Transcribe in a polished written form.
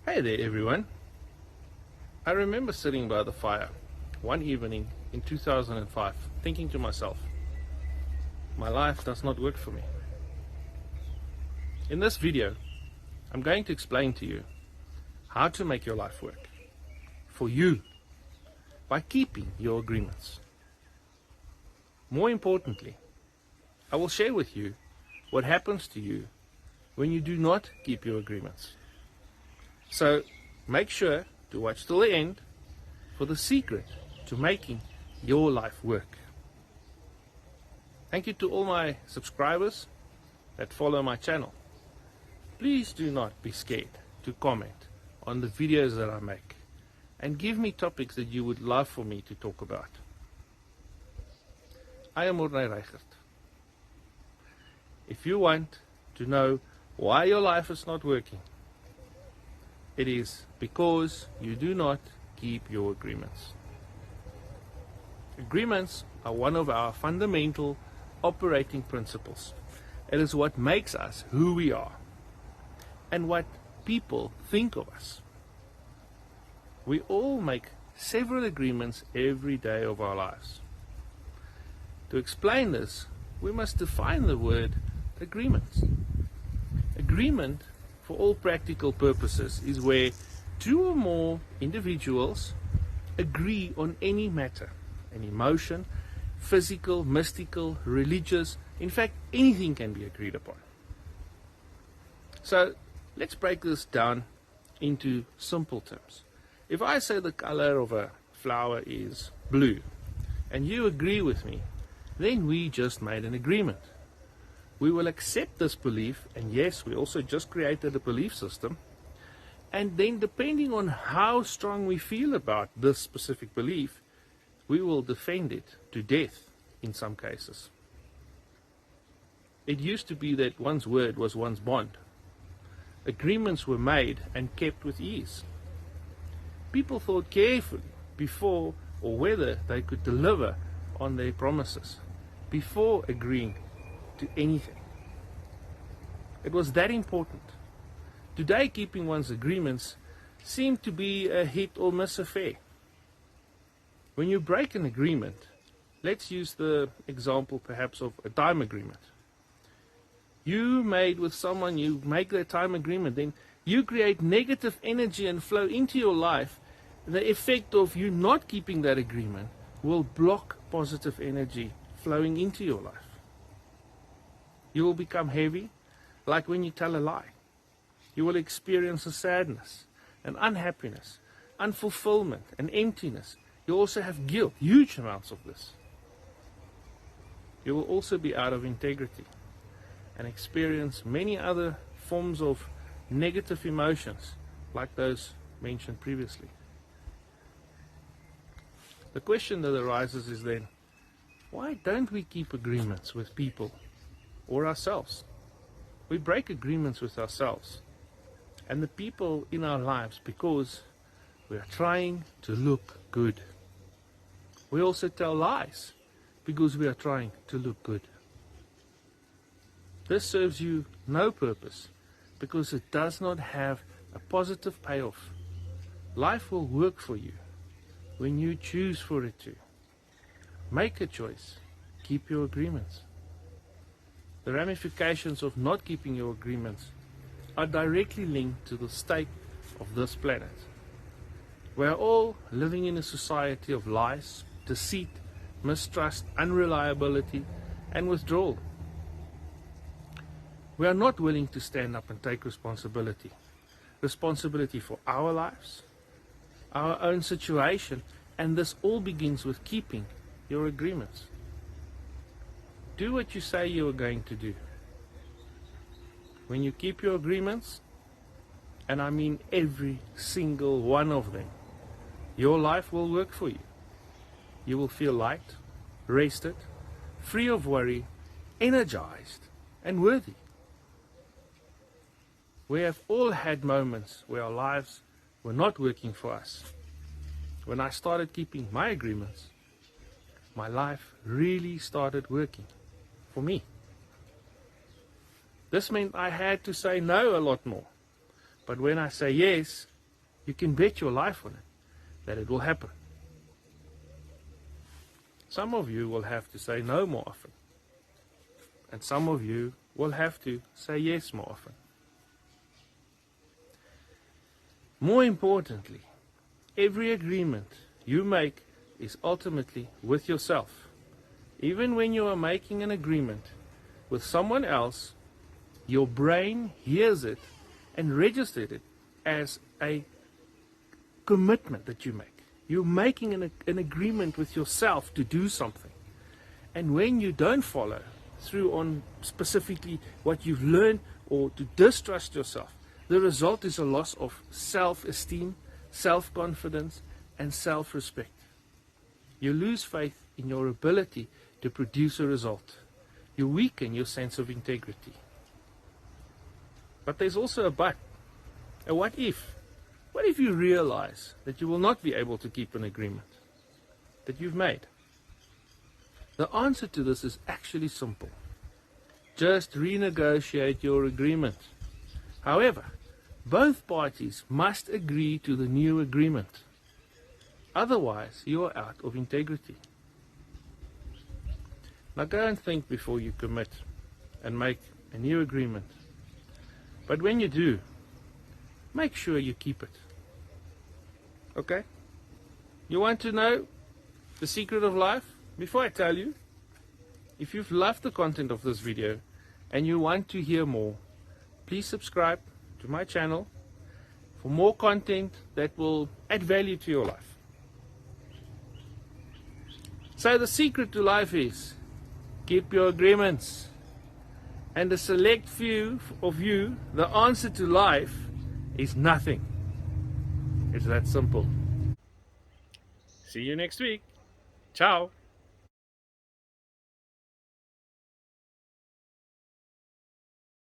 Hey there everyone. I remember sitting by the fire one evening in 2005 thinking to myself, my life does not work for me. In this video, I'm going to explain to you how to make your life work for you by keeping your agreements. More importantly, I will share with you what happens to you when you do not keep your agreements. So make sure to watch till the end for the secret to making your life work. Thank you to all my subscribers that follow my channel. Please do not be scared to comment on the videos that I make and give me topics that you would love for me to talk about. I am Morney Reichert. If you want to know why your life is not working, it is because you do not keep your agreements. Agreements are one of our fundamental operating principles. It is what makes us who we are and what people think of us. We all make several agreements every day of our lives. To explain this, we must define the word agreements. Agreement, for all practical purposes, is where two or more individuals agree on any matter, an emotion, physical, mystical, religious, in fact, anything can be agreed upon. So let's break this down into simple terms. If I say the color of a flower is blue, and you agree with me, then we just made an agreement. We will accept this belief, and yes, we also just created a belief system, and then depending on how strong we feel about this specific belief, we will defend it to death in some cases. It used to be that one's word was one's bond. Agreements were made and kept with ease. People thought carefully before or whether they could deliver on their promises before agreeing to anything. It was that important. Today, keeping one's agreements seemed to be a hit or miss affair. When you break an agreement, let's use the example perhaps of a time agreement. You made with someone, you make that time agreement, then you create negative energy and flow into your life. The effect of you not keeping that agreement will block positive energy flowing into your life. You will become heavy, like when you tell a lie. You will experience a sadness, an unhappiness, unfulfillment, an emptiness. You also have guilt, huge amounts of this. You will also be out of integrity and experience many other forms of negative emotions, like those mentioned previously. The question that arises is then, why don't we keep agreements with people or ourselves? We break agreements with ourselves and the people in our lives because we are trying to look good. We also tell lies because we are trying to look good. This serves you no purpose because it does not have a positive payoff. Life will work for you when you choose for it to. Make a choice. Keep your agreements. The ramifications of not keeping your agreements are directly linked to the state of this planet. We are all living in a society of lies, deceit, mistrust, unreliability, and withdrawal. We are not willing to stand up and take responsibility. Responsibility for our lives, our own situation, and this all begins with keeping your agreements. Do what you say you are going to do. When you keep your agreements, and I mean every single one of them, your life will work for you. You will feel light, rested, free of worry, energized, and worthy. We have all had moments where our lives were not working for us. When I started keeping my agreements, my life really started working for me. This meant I had to say no a lot more. But when I say yes, You can bet your life on it that it will happen. Some of you will have to say no more often. And some of you will have to say yes more often. More importantly, every agreement you make is ultimately with yourself. Even when you are making an agreement with someone else, your brain hears it and registers it as a commitment that you make. You're making an agreement with yourself to do something. And when you don't follow through on specifically what you've learned or to distrust yourself, the result is a loss of self-esteem, self-confidence, and self-respect. You lose faith in your ability to produce a result. You weaken your sense of integrity. But there's also a but. A what if? What if you realize that you will not be able to keep an agreement that you've made? The answer to this is actually simple. Just renegotiate your agreement. However, both parties must agree to the new agreement. Otherwise, you are out of integrity. Now go and think before you commit and make a new agreement. But when you do, make sure you keep it. Okay? You want to know the secret of life? Before I tell you, if you've loved the content of this video and you want to hear more, please subscribe to my channel for more content that will add value to your life. So the secret to life is keep your agreements. And a select few of you, the answer to life is nothing. It's that simple. See you next week. Ciao.